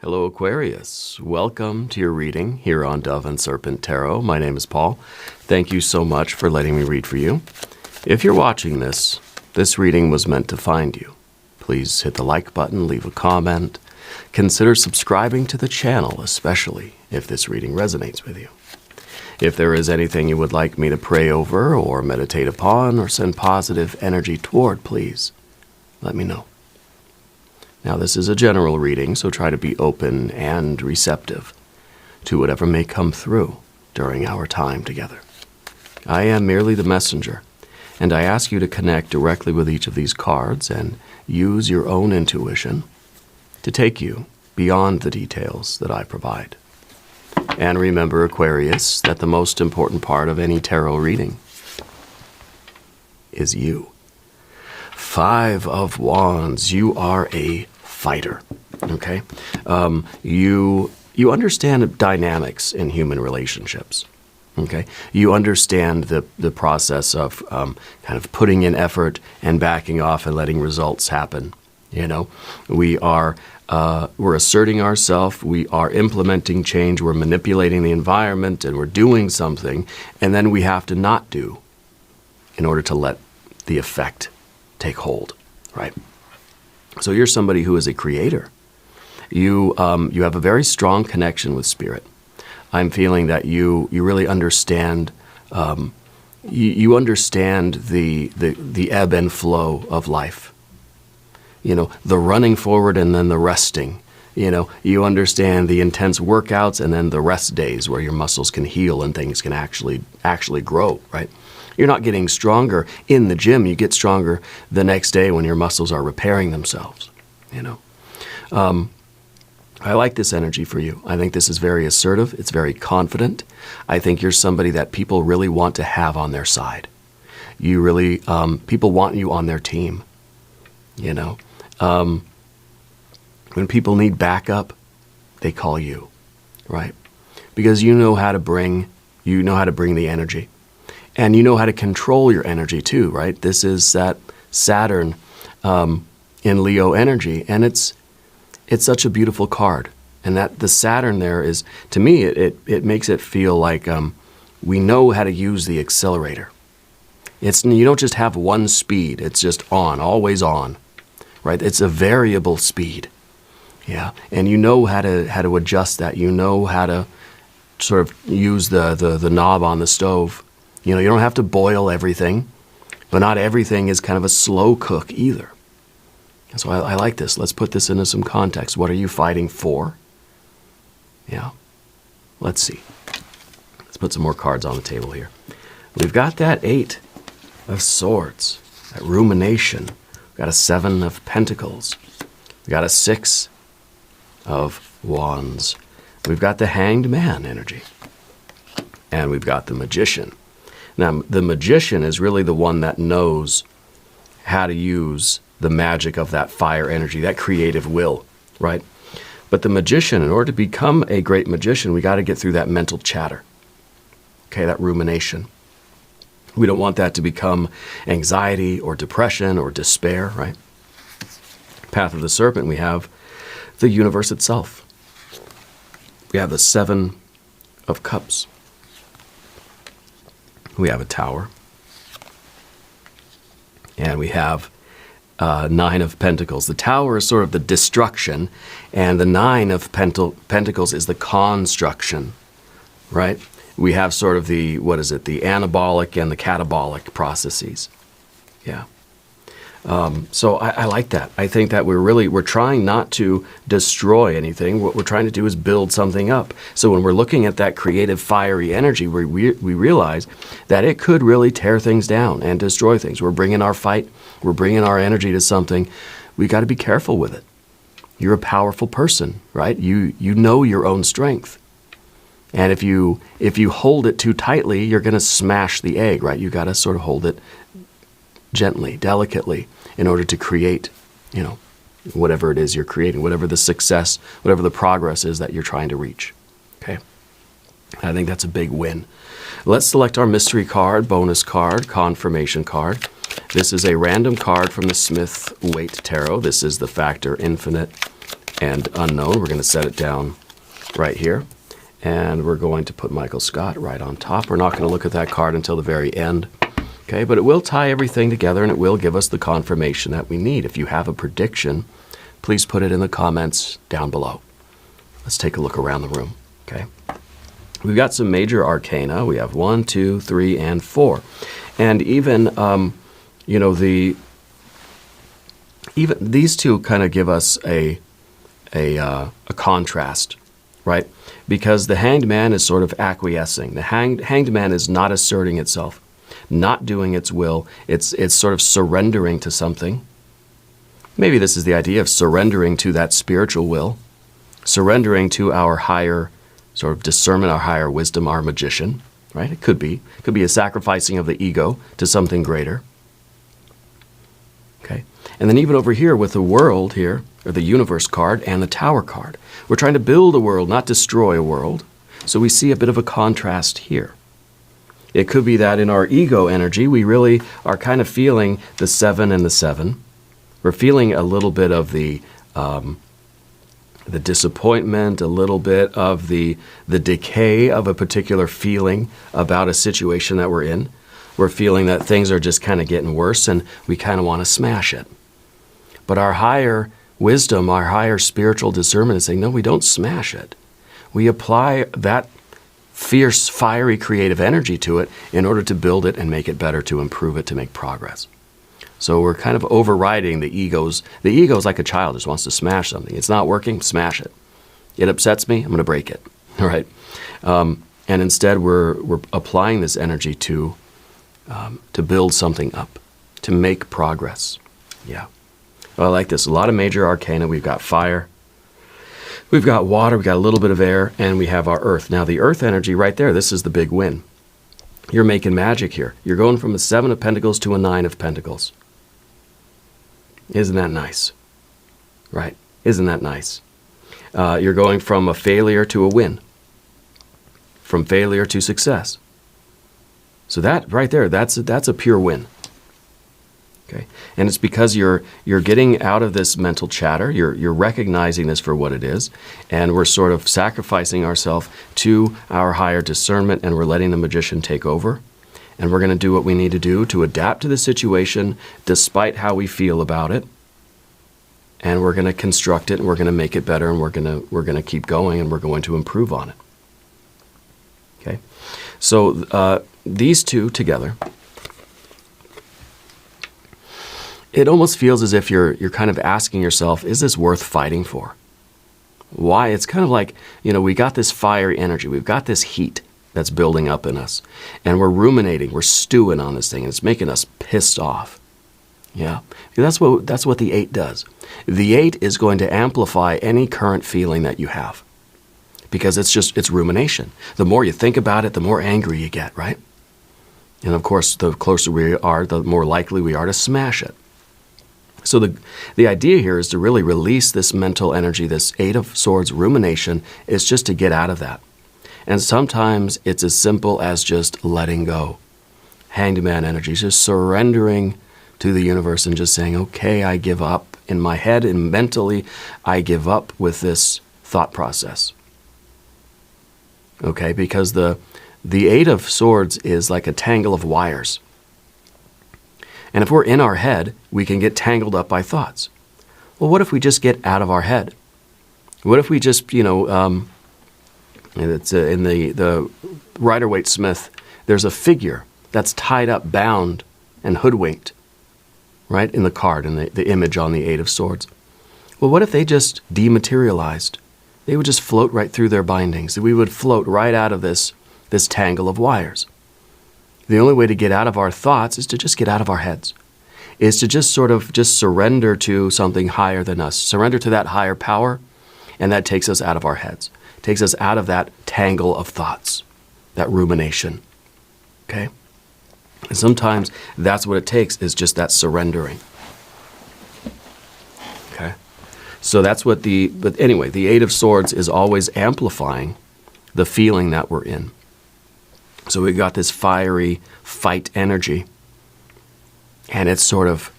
Hello, Aquarius. Welcome to your reading here on Dove and Serpent Tarot. My name is Paul. Thank you so much for letting me read for you. If you're watching this reading was meant to find you. Please hit the like button, leave a comment. Consider subscribing to the channel, especially if this reading resonates with you. If there is anything you would like me to pray over or meditate upon or send positive energy toward, please let me know. Now, this is a general reading, so try to be open and receptive to whatever may come through during our time together. I am merely the messenger, and I ask you to connect directly with each of these cards and use your own intuition to take you beyond the details that I provide. And remember, Aquarius, that the most important part of any tarot reading is you. 5 of Wands, you are a fighter, okay? You understand dynamics in human relationships, okay? You understand the process of kind of putting in effort and backing off and letting results happen, you know? We're asserting ourselves, we are implementing change, we're manipulating the environment, and we're doing something, and then we have to not do in order to let the effect take hold, right? So you're somebody who is a creator. You have a very strong connection with spirit. I'm feeling that you really understand. You understand the ebb and flow of life. You know, the running forward and then the resting. You know, you understand the intense workouts and then the rest days where your muscles can heal and things can actually grow, right? You're not getting stronger in the gym. You get stronger the next day when your muscles are repairing themselves, you know. I like this energy for you. I think this is very assertive. It's very confident. I think you're somebody that people really want to have on their side. You really, people want you on their team, you know. When people need backup, they call you, right? Because you know how to bring the energy. And you know how to control your energy too, right? This is that Saturn in Leo energy, and it's such a beautiful card. And that the Saturn there is, to me, it makes it feel like we know how to use the accelerator. You don't just have one speed; it's just on, always on, right? It's a variable speed, yeah. And you know how to adjust that. You know how to sort of use the knob on the stove. You know, you don't have to boil everything, but not everything is kind of a slow cook either. And so I like this. Let's put this into some context. What are you fighting for? Yeah. Let's see. Let's put some more cards on the table here. We've got that 8 of Swords, that rumination. We've got a 7 of Pentacles. We've got a 6 of Wands. We've got the Hanged Man energy. And we've got the Magician. Now, the Magician is really the one that knows how to use the magic of that fire energy, that creative will, right? But the Magician, in order to become a great magician, we got to get through that mental chatter, okay, that rumination. We don't want that to become anxiety or depression or despair, right? Path of the Serpent, we have the universe itself. We have the 7 of Cups. We have a Tower. And we have 9 of Pentacles. The Tower is sort of the destruction, and the 9 of Pentacles is the construction, right? We have sort of the anabolic and the catabolic processes. Yeah. So I like that. I think that we're trying not to destroy anything. What we're trying to do is build something up. So when we're looking at that creative, fiery energy, we realize that it could really tear things down and destroy things. We're bringing our fight, we're bringing our energy to something. We got to be careful with it. You're a powerful person, right? You know your own strength. And if you hold it too tightly, you're going to smash the egg, right? You got to sort of hold it gently, delicately, in order to create, you know, whatever it is you're creating, whatever the success, whatever the progress is that you're trying to reach. Okay? I think that's a big win. Let's select our mystery card, bonus card, confirmation card. This is a random card from the Smith-Waite Tarot. This is the Factor Infinite and unknown. We're going to set it down right here. And we're going to put Michael Scott right on top. We're not going to look at that card until the very end. Okay, but it will tie everything together, and it will give us the confirmation that we need. If you have a prediction, please put it in the comments down below. Let's take a look around the room. Okay, we've got some major arcana. We have 1, 2, 3, and 4, and even even these two kind of give us a contrast, right? Because the Hanged Man is sort of acquiescing. The Hanged Man is not asserting itself, not doing its will. It's sort of surrendering to something. Maybe this is the idea of surrendering to that spiritual will, surrendering to our higher sort of discernment, our higher wisdom, our magician, right? It could be a sacrificing of the ego to something greater. Okay, and then even over here with the world here, or the universe card and the tower card, we're trying to build a world, not destroy a world. So we see a bit of a contrast here. It could be that in our ego energy, we really are kind of feeling the 7 and the 7. We're feeling a little bit of the disappointment, a little bit of the decay of a particular feeling about a situation that we're in. We're feeling that things are just kind of getting worse, and we kind of want to smash it. But our higher wisdom, our higher spiritual discernment is saying, no, we don't smash it. We apply that fierce, fiery, creative energy to it in order to build it and make it better, to improve it, to make progress. So we're kind of overriding the egos. The ego is like a child, just wants to smash something. It's not working, smash it. It upsets me, I'm going to break it, all right? And instead, we're applying this energy to build something up, to make progress. Yeah. Well, I like this. A lot of major arcana. We've got fire, we've got water, we've got a little bit of air, and we have our earth. Now, the earth energy right there, this is the big win. You're making magic here. You're going from a 7 of Pentacles to a 9 of Pentacles. Isn't that nice? Right? Isn't that nice? You're going from a failure to a win, from failure to success. So that right there, that's a pure win. Okay, and it's because you're getting out of this mental chatter. You're recognizing this for what it is, and we're sort of sacrificing ourselves to our higher discernment, and we're letting the magician take over. And we're going to do what we need to do to adapt to the situation, despite how we feel about it. And we're going to construct it, and we're going to make it better, and we're going to keep going, and we're going to improve on it. Okay, so these two together, it almost feels as if you're kind of asking yourself, is this worth fighting for? Why? It's kind of like, we got this fiery energy, we've got this heat that's building up in us, and we're ruminating, we're stewing on this thing, and it's making us pissed off. Yeah, that's what the 8 does. The 8 is going to amplify any current feeling that you have, because it's rumination. The more you think about it, the more angry you get, right? And of course, the closer we are, the more likely we are to smash it. So the idea here is to really release this mental energy, this 8 of Swords rumination, is just to get out of that. And sometimes it's as simple as just letting go. Hanged Man energy, just surrendering to the universe and just saying, okay, I give up. In my head and mentally, I give up with this thought process. Okay, because the 8 of Swords is like a tangle of wires. And if we're in our head, we can get tangled up by thoughts. Well, what if we just get out of our head? What if we just, it's in the Rider-Waite-Smith, there's a figure that's tied up, bound, and hoodwinked, right, in the card, in the image on the 8 of Swords. Well, what if they just dematerialized? They would just float right through their bindings. We would float right out of this tangle of wires. The only way to get out of our thoughts is to just get out of our heads, is to just sort of just surrender to something higher than us, surrender to that higher power, and that takes us out of our heads, takes us out of that tangle of thoughts, that rumination, okay? And sometimes that's what it takes, is just that surrendering, okay? So that's what but anyway, the 8 of Swords is always amplifying the feeling that we're in. So we've got this fiery fight energy, and it's sort of,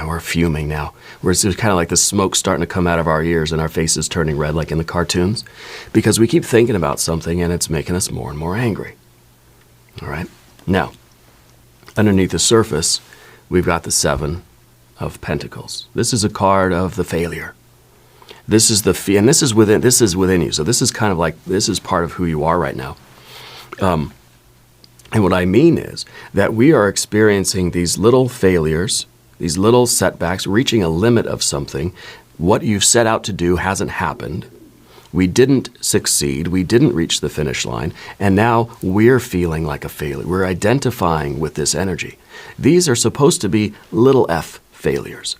we're fuming now. It's kind of like the smoke starting to come out of our ears and our faces turning red like in the cartoons because we keep thinking about something and it's making us more and more angry. All right? Now, underneath the surface, we've got the Seven of Pentacles. This is a card of the failure. This is and this is within you. So this is kind of like, this is part of who you are right now. And what I mean is that we are experiencing these little failures, these little setbacks, reaching a limit of something. What you've set out to do hasn't happened. We didn't succeed. We didn't reach the finish line. And now we're feeling like a failure. We're identifying with this energy. These are supposed to be little f failures.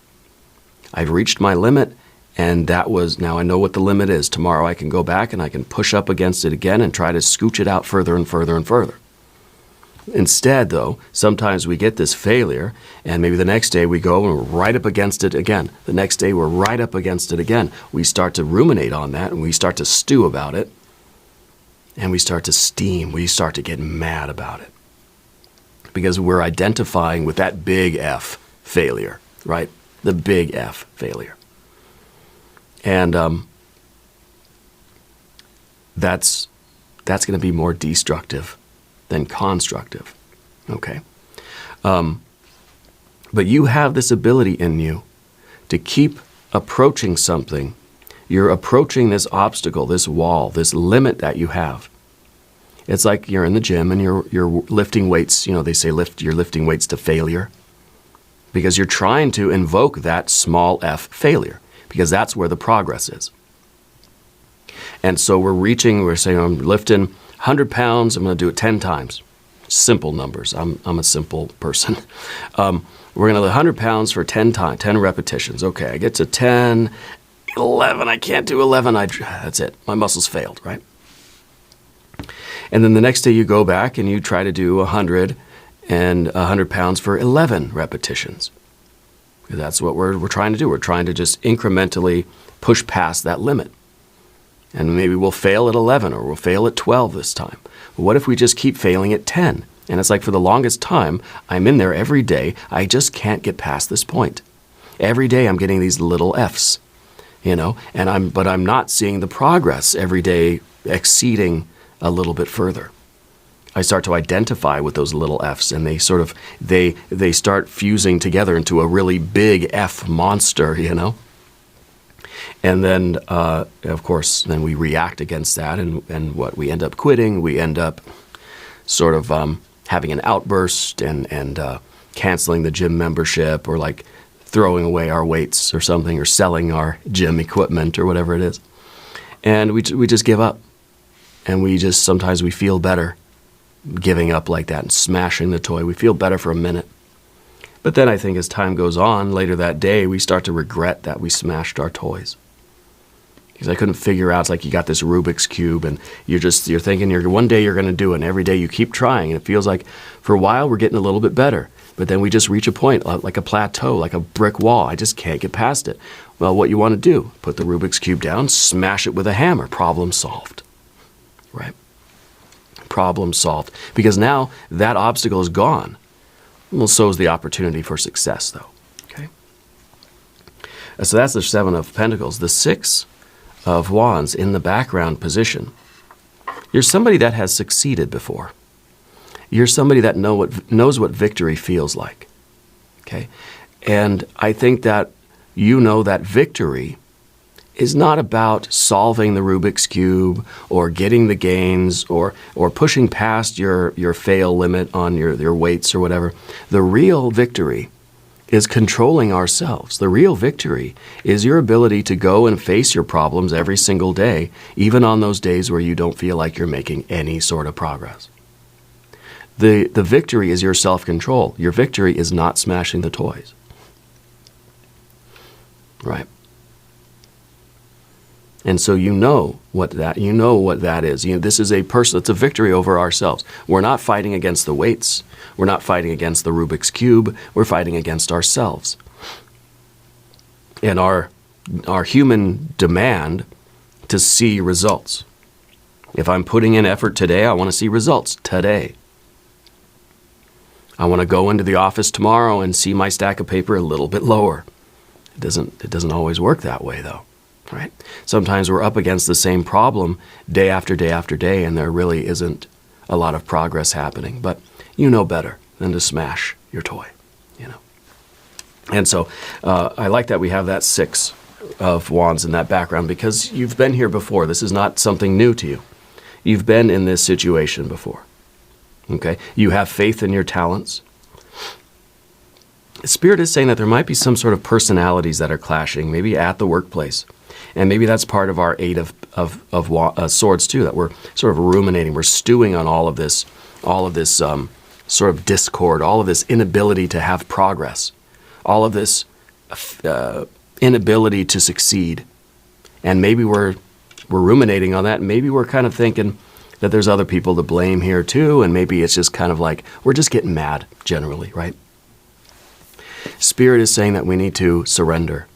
I've reached my limit, and now I know what the limit is. Tomorrow I can go back and I can push up against it again and try to scooch it out further and further and further. Instead, though, sometimes we get this failure, and maybe the next day we go and we're right up against it again. The next day we're right up against it again. We start to ruminate on that, and we start to stew about it, and we start to steam. We start to get mad about it because we're identifying with that big F failure, right? The big F failure. And that's going to be more destructive than constructive, okay? But you have this ability in you to keep approaching something. You're approaching this obstacle, this wall, this limit that you have. It's like you're in the gym and you're lifting weights. You know, they say you're lifting weights to failure because you're trying to invoke that small f failure because that's where the progress is. And so we're saying I'm lifting 100 pounds, I'm going to do it 10 times. Simple numbers. I'm a simple person. We're going to lift 100 pounds for 10 repetitions. Okay, I get to 10, 11, I can't do 11. That's it. My muscles failed, right? And then the next day you go back and you try to do 100 pounds for 11 repetitions. That's what we're trying to do. We're trying to just incrementally push past that limit. And maybe we'll fail at 11 or we'll fail at 12 this time. But what if we just keep failing at 10? And it's like for the longest time, I'm in there every day. I just can't get past this point. Every day I'm getting these little F's, you know, but I'm not seeing the progress every day exceeding a little bit further. I start to identify with those little F's and they start fusing together into a really big F monster, you know. And then, of course, then we react against that, and what we end up quitting, we end up sort of having an outburst and canceling the gym membership, or like throwing away our weights or something, or selling our gym equipment or whatever it is. And we just give up, and sometimes we feel better giving up like that and smashing the toy. We feel better for a minute. But then I think as time goes on, later that day, we start to regret that we smashed our toys. Because I couldn't figure out, it's like you got this Rubik's Cube and you're thinking one day you're going to do it, and every day you keep trying. And it feels like for a while we're getting a little bit better. But then we just reach a point, like a plateau, like a brick wall. I just can't get past it. Well, what you want to do, put the Rubik's Cube down, smash it with a hammer. Problem solved. Right? Problem solved. Because now that obstacle is gone. Well, so is the opportunity for success, though. Okay. So that's the Seven of Pentacles. The Six of Wands in the background position. You're somebody that has succeeded before. You're somebody that knows what victory feels like. Okay. And I think that you know that victory is not about solving the Rubik's Cube or getting the gains or pushing past your fail limit on your weights or whatever. The real victory is controlling ourselves. The real victory is your ability to go and face your problems every single day, even on those days where you don't feel like you're making any sort of progress. The victory is your self-control. Your victory is not smashing the toys. Right? And so you know what that is. This is it's a victory over ourselves. We're not fighting against the weights. We're not fighting against the Rubik's Cube. We're fighting against ourselves. And our human demand to see results. If I'm putting in effort today, I want to see results today. I want to go into the office tomorrow and see my stack of paper a little bit lower. It doesn't always work that way, though, right? Sometimes we're up against the same problem day after day after day, and there really isn't a lot of progress happening. But you know better than to smash your toy, you know. And so I like that we have that 6 of Wands in that background, because you've been here before. This is not something new to you. You've been in this situation before. Okay? You have faith in your talents. Spirit is saying that there might be some sort of personalities that are clashing, maybe at the workplace. And maybe that's part of our 8 of Swords too, that we're sort of ruminating. We're stewing on all of this sort of discord, all of this inability to have progress, all of this inability to succeed. And maybe we're ruminating on that. Maybe we're kind of thinking that there's other people to blame here too, and maybe it's just kind of like we're just getting mad generally, right? Spirit is saying that we need to surrender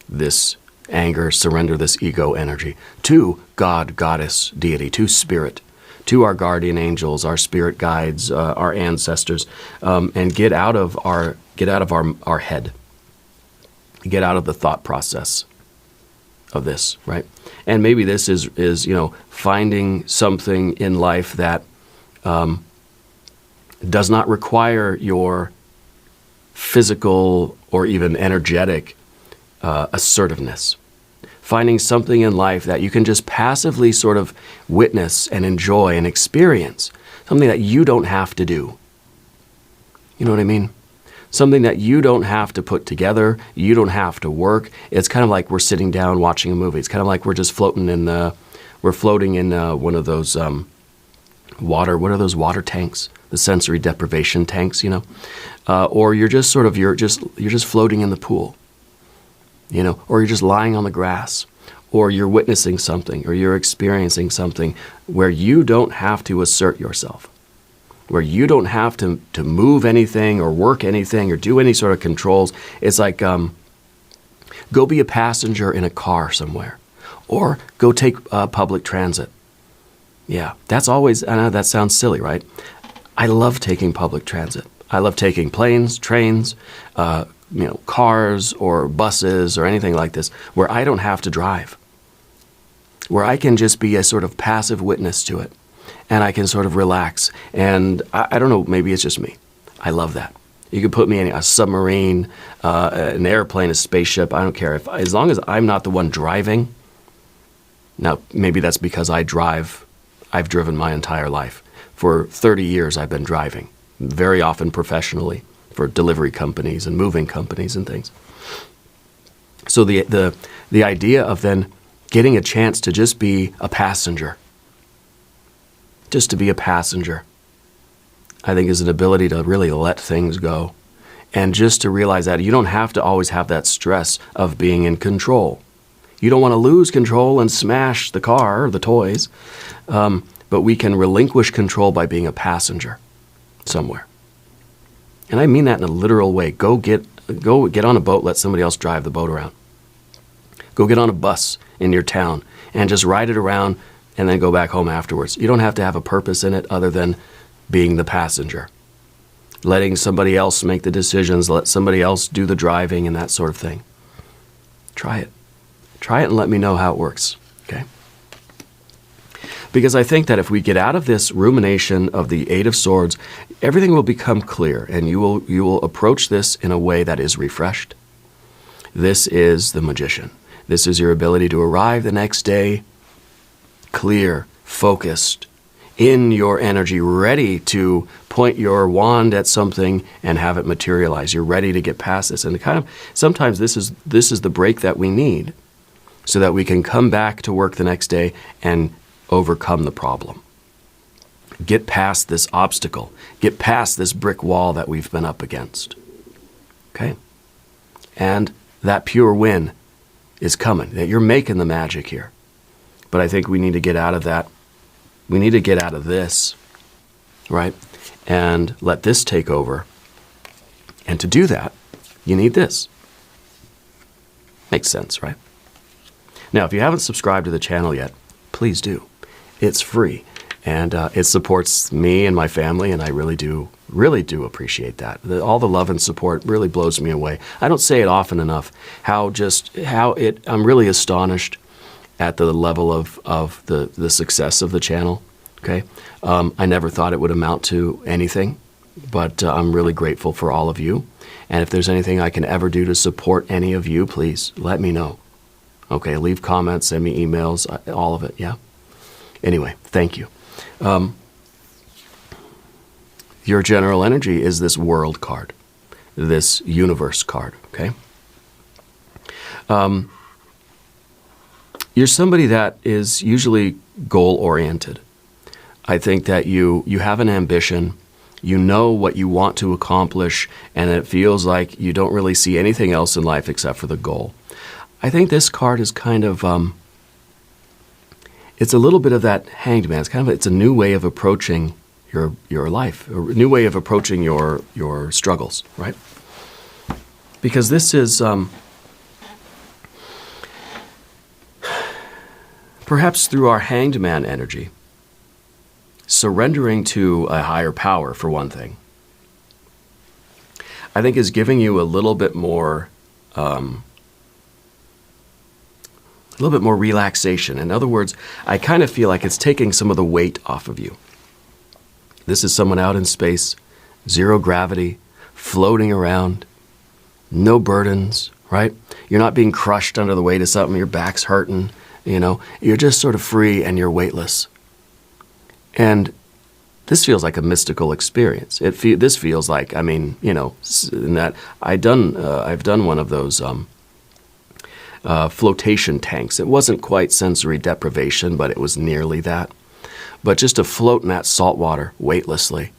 this anger, surrender this ego energy to God, Goddess, Deity, to Spirit, to our guardian angels, our spirit guides, our ancestors, and get out of our head, get out of the thought process of this, right? And maybe this is finding something in life that does not require your physical or even energetic assertiveness. Finding something in life that you can just passively sort of witness and enjoy and experience. Something that you don't have to do. You know what I mean? Something that you don't have to put together. You don't have to work. It's kind of like we're sitting down watching a movie. It's kind of like we're just floating in one of those water. What are those water tanks? The sensory deprivation tanks, or you're just floating in the pool, or you're just lying on the grass, or you're witnessing something, or you're experiencing something where you don't have to assert yourself, where you don't have to move anything or work anything or do any sort of controls. It's like go be a passenger in a car somewhere, or go take public transit. Yeah, that's always, I know that sounds silly, right? I love taking public transit. I love taking planes, trains, cars or buses or anything like this, where I don't have to drive, where I can just be a sort of passive witness to it, and I can sort of relax. And I don't know, maybe it's just me. I love that. You could put me in a submarine, an airplane, a spaceship. I don't care. As long as I'm not the one driving. Now, maybe that's because I drive. I've driven my entire life. For 30 years, I've been driving, very often professionally, for delivery companies and moving companies and things. So the idea of then getting a chance to just be a passenger, just to be a passenger, I think is an ability to really let things go. And just to realize that you don't have to always have that stress of being in control. You don't want to lose control and smash the car or the toys, but we can relinquish control by being a passenger somewhere. And I mean that in a literal way. Go get on a boat, let somebody else drive the boat around. Go get on a bus in your town and just ride it around and then go back home afterwards. You don't have to have a purpose in it other than being the passenger. Letting somebody else make the decisions, let somebody else do the driving and that sort of thing. Try it. Try it and let me know how it works, okay? Because I think that if we get out of this rumination of the 8 of Swords, everything will become clear, and you will approach this in a way that is refreshed. This is the Magician. This is your ability to arrive the next day clear, focused, in your energy, ready to point your wand at something and have it materialize. You're ready to get past this. And kind of sometimes this is the break that we need so that we can come back to work the next day and overcome the problem. Get past this obstacle. Get past this brick wall that we've been up against. Okay? And that pure win is coming. That you're making the magic here. But I think we need to get out of that. We need to get out of this, right? And let this take over. And to do that, you need this. Makes sense, right? Now, if you haven't subscribed to the channel yet, please do. It's free, and it supports me and my family, and I really do Really do appreciate that. All the love and support really blows me away. I don't say it often enough. I'm really astonished at the level of the success of the channel. Okay, I never thought it would amount to anything, but I'm really grateful for all of you. And if there's anything I can ever do to support any of you, please let me know. Okay, leave comments, send me emails, all of it. Yeah. Anyway, thank you. Your general energy is this world card, this universe card, okay? You're somebody that is usually goal-oriented. I think that you have an ambition, you know what you want to accomplish, and it feels like you don't really see anything else in life except for the goal. I think this card is kind of, it's a little bit of that Hanged Man. It's a new way of approaching your life, a new way of approaching your struggles, right? Because this is perhaps through our Hanged Man energy, surrendering to a higher power, for one thing, I think is giving you a little bit more relaxation. In other words, I kind of feel like it's taking some of the weight off of you. This is someone out in space, zero gravity, floating around, no burdens, right? You're not being crushed under the weight of something, your back's hurting, you're just sort of free and you're weightless. And this feels like a mystical experience. This feels like, in that I've done one of those flotation tanks. It wasn't quite sensory deprivation, but it was nearly that. But just to float in that salt water weightlessly,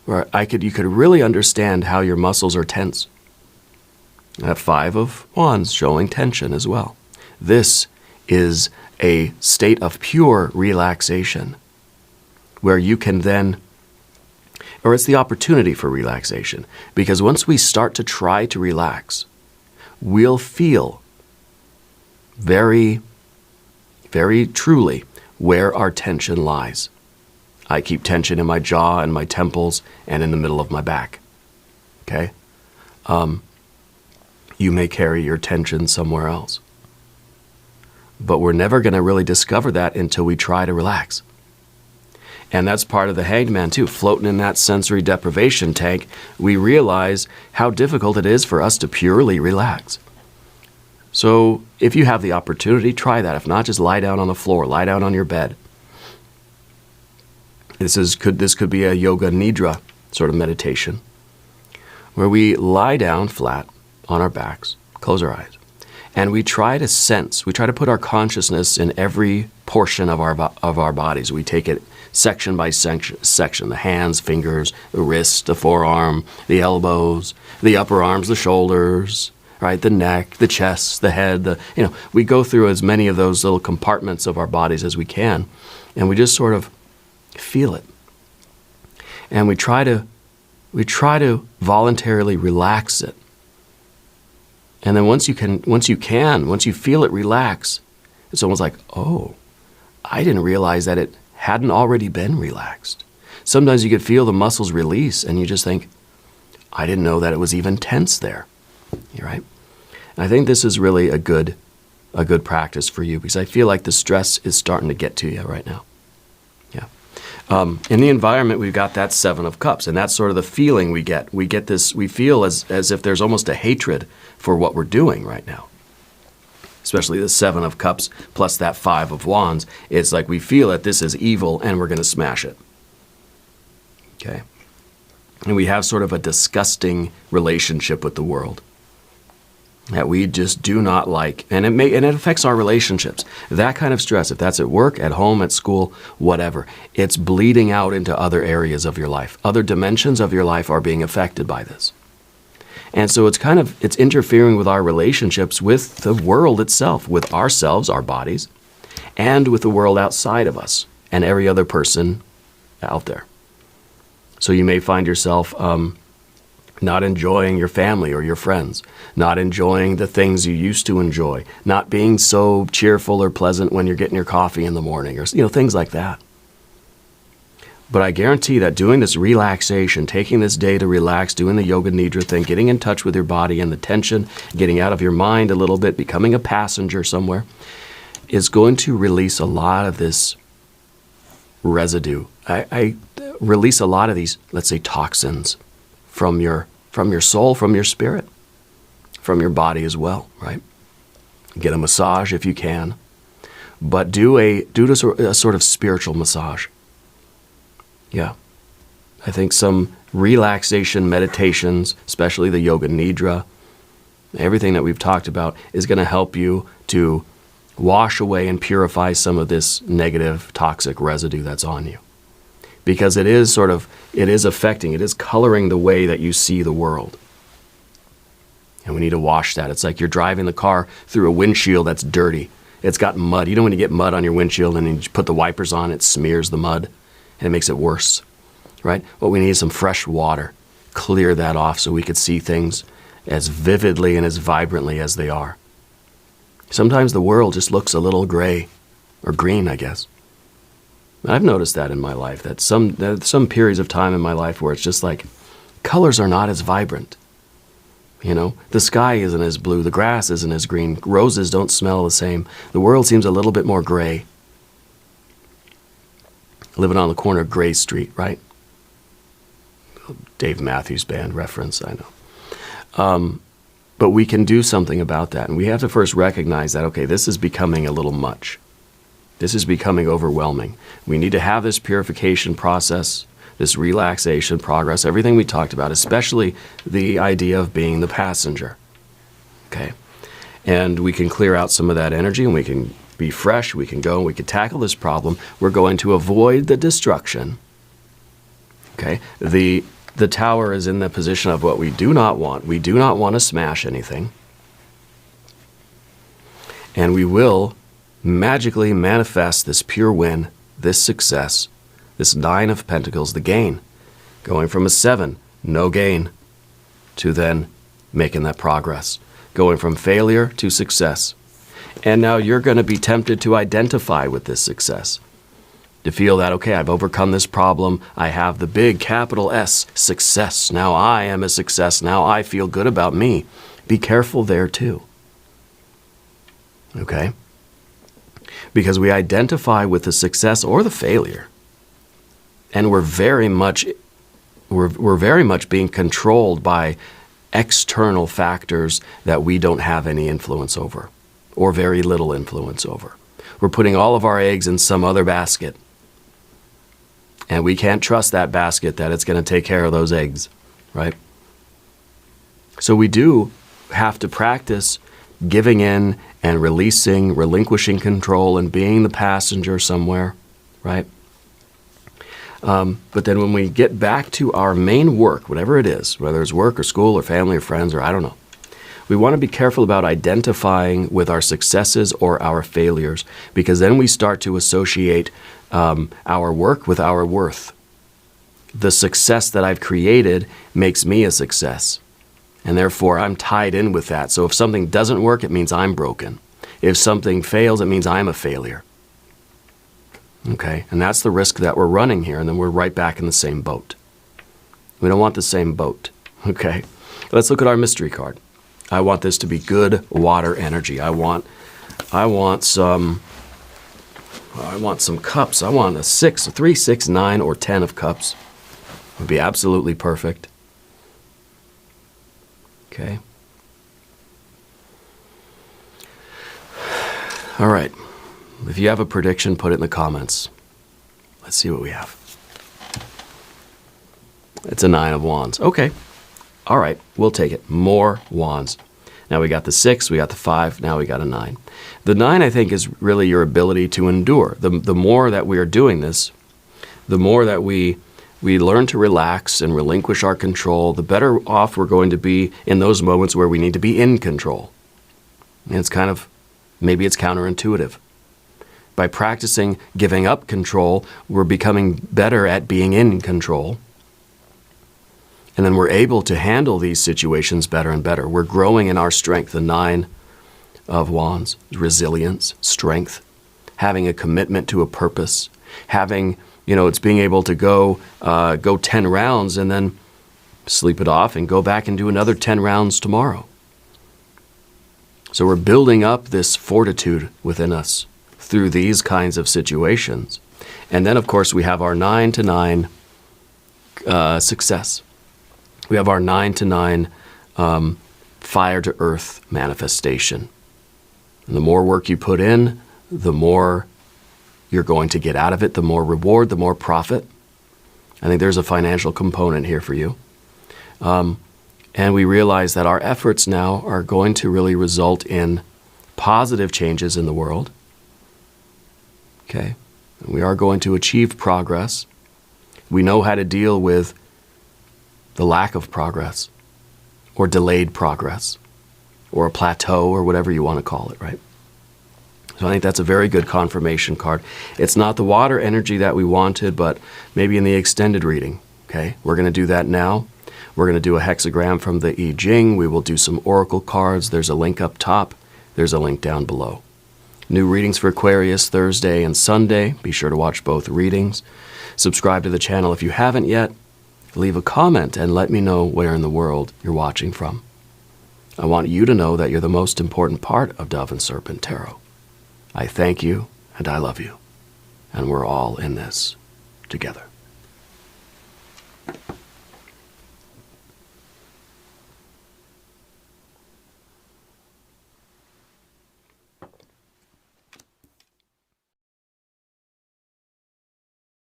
where you could really understand how your muscles are tense. That 5 of Wands showing tension as well. This is a state of pure relaxation, where you can then, or it's the opportunity for relaxation, because once we start to try to relax, we'll feel very, very truly where our tension lies. I keep tension in my jaw and my temples and in the middle of my back. Okay? You may carry your tension somewhere else. But we're never going to really discover that until we try to relax. And that's part of the Hanged Man too. Floating in that sensory deprivation tank, we realize how difficult it is for us to purely relax. So if you have the opportunity, try that. If not, just lie down on the floor, lie down on your bed. This could be a yoga nidra sort of meditation, where we lie down flat on our backs, close our eyes, and we try to put our consciousness in every portion of our bodies. We take it section by section, the hands, fingers, the wrist, the forearm, the elbows, the upper arms, the shoulders, right, the neck, the chest, the head, we go through as many of those little compartments of our bodies as we can, and we just sort of feel it. And we try to voluntarily relax it. And then once you feel it relax, it's almost like, oh, I didn't realize that it hadn't already been relaxed. Sometimes you could feel the muscles release and you just think, I didn't know that it was even tense there. You're right. And I think this is really a good practice for you, because I feel like the stress is starting to get to you right now. Yeah. In the environment, we've got that 7 of Cups, and that's sort of the feeling we get. We get this, we feel as if there's almost a hatred for what we're doing right now. Especially the 7 of Cups plus that 5 of Wands. It's like we feel that this is evil and we're going to smash it. Okay. And we have sort of a disgusting relationship with the world that we just do not like, and it affects our relationships. That kind of stress, if that's at work, at home, at school, whatever, it's bleeding out into other areas of your life. Other dimensions of your life are being affected by this. And so it's interfering with our relationships with the world itself, with ourselves, our bodies, and with the world outside of us and every other person out there. So you may find yourself not enjoying your family or your friends, not enjoying the things you used to enjoy, not being so cheerful or pleasant when you're getting your coffee in the morning, or things like that. But I guarantee that doing this relaxation, taking this day to relax, doing the yoga nidra thing, getting in touch with your body and the tension, getting out of your mind a little bit, becoming a passenger somewhere, is going to release a lot of this residue. I release a lot of these, let's say, toxins from your soul, from your spirit, from your body as well, right? Get a massage if you can, but do a sort of spiritual massage. Yeah. I think some relaxation meditations, especially the yoga nidra, everything that we've talked about is going to help you to wash away and purify some of this negative, toxic residue that's on you. Because it is affecting, it is coloring the way that you see the world. And we need to wash that. It's like you're driving the car through a windshield that's dirty. It's got mud. You know when you get mud on your windshield and you put the wipers on, it smears the mud and it makes it worse, right? What we need is some fresh water. Clear that off so we could see things as vividly and as vibrantly as they are. Sometimes the world just looks a little gray or green, I guess. I've noticed that in my life, that some periods of time in my life where it's just like colors are not as vibrant. You know, the sky isn't as blue, the grass isn't as green, roses don't smell the same. The world seems a little bit more gray. Living on the corner of Gray Street, right? Dave Matthews Band reference, I know. But we can do something about that. And we have to first recognize that, okay, this is becoming a little much. This is becoming overwhelming. We need to have this purification process, this relaxation progress, everything we talked about, especially the idea of being the passenger. Okay? And we can clear out some of that energy and we can be fresh, we can go, we can tackle this problem. We're going to avoid the destruction. Okay? The tower is in the position of what we do not want. We do not want to smash anything. And we will magically manifest this pure win, this success, this 9 of Pentacles, the gain. Going from a 7, no gain, to then making that progress. Going from failure to success. And now you're going to be tempted to identify with this success. To feel that, okay, I've overcome this problem. I have the big capital S, success. Now I am a success. Now I feel good about me. Be careful there too. Okay? Because we identify with the success or the failure. And we're very much being controlled by external factors that we don't have any influence over, or very little influence over. We're putting all of our eggs in some other basket. And we can't trust that basket that it's going to take care of those eggs, right? So we do have to practice giving in and releasing, relinquishing control and being the passenger somewhere, right? But then when we get back to our main work, whatever it is, whether it's work or school or family or friends or I don't know, we want to be careful about identifying with our successes or our failures, because then we start to associate our work with our worth. The success that I've created makes me a success, and therefore I'm tied in with that. So if something doesn't work, it means I'm broken. If something fails, it means I'm a failure. Okay, and that's the risk that we're running here, and then we're right back in the same boat. We don't want the same boat. Okay, let's look at our mystery card. I want this to be good water energy. I want some cups. I want a 6, a 3, 6, 9, or 10 of cups. It would be absolutely perfect. Okay. All right. If you have a prediction, put it in the comments. Let's see what we have. It's a 9 of Wands. Okay. All right. We'll take it. More Wands. Now we got the 6, we got the 5, now we got a 9. The 9, I think, is really your ability to endure. The more that we are doing this, the more that we learn to relax and relinquish our control, the better off we're going to be in those moments where we need to be in control. And it's kind of, maybe it's counterintuitive. By practicing giving up control, we're becoming better at being in control. And then we're able to handle these situations better and better. We're growing in our strength. The 9 of Wands, resilience, strength, having a commitment to a purpose, having It's being able to go 10 rounds and then sleep it off and go back and do another 10 rounds tomorrow. So we're building up this fortitude within us through these kinds of situations. And then, of course, we have our 9 to 9 success. We have our 9 to 9 fire to earth manifestation. And the more work you put in, the more you're going to get out of it, the more reward, the more profit. I think there's a financial component here for you. And we realize that our efforts now are going to really result in positive changes in the world. Okay? We are going to achieve progress. We know how to deal with the lack of progress, or delayed progress, or a plateau, or whatever you want to call it, right? So I think that's a very good confirmation card. It's not the water energy that we wanted, but maybe in the extended reading, okay? We're going to do that now. We're going to do a hexagram from the Jing. We will do some oracle cards. There's a link up top. There's a link down below. New readings for Aquarius Thursday and Sunday. Be sure to watch both readings. Subscribe to the channel if you haven't yet. Leave a comment and let me know where in the world you're watching from. I want you to know that you're the most important part of Dove and Serpent Tarot. I thank you and I love you. And we're all in this together.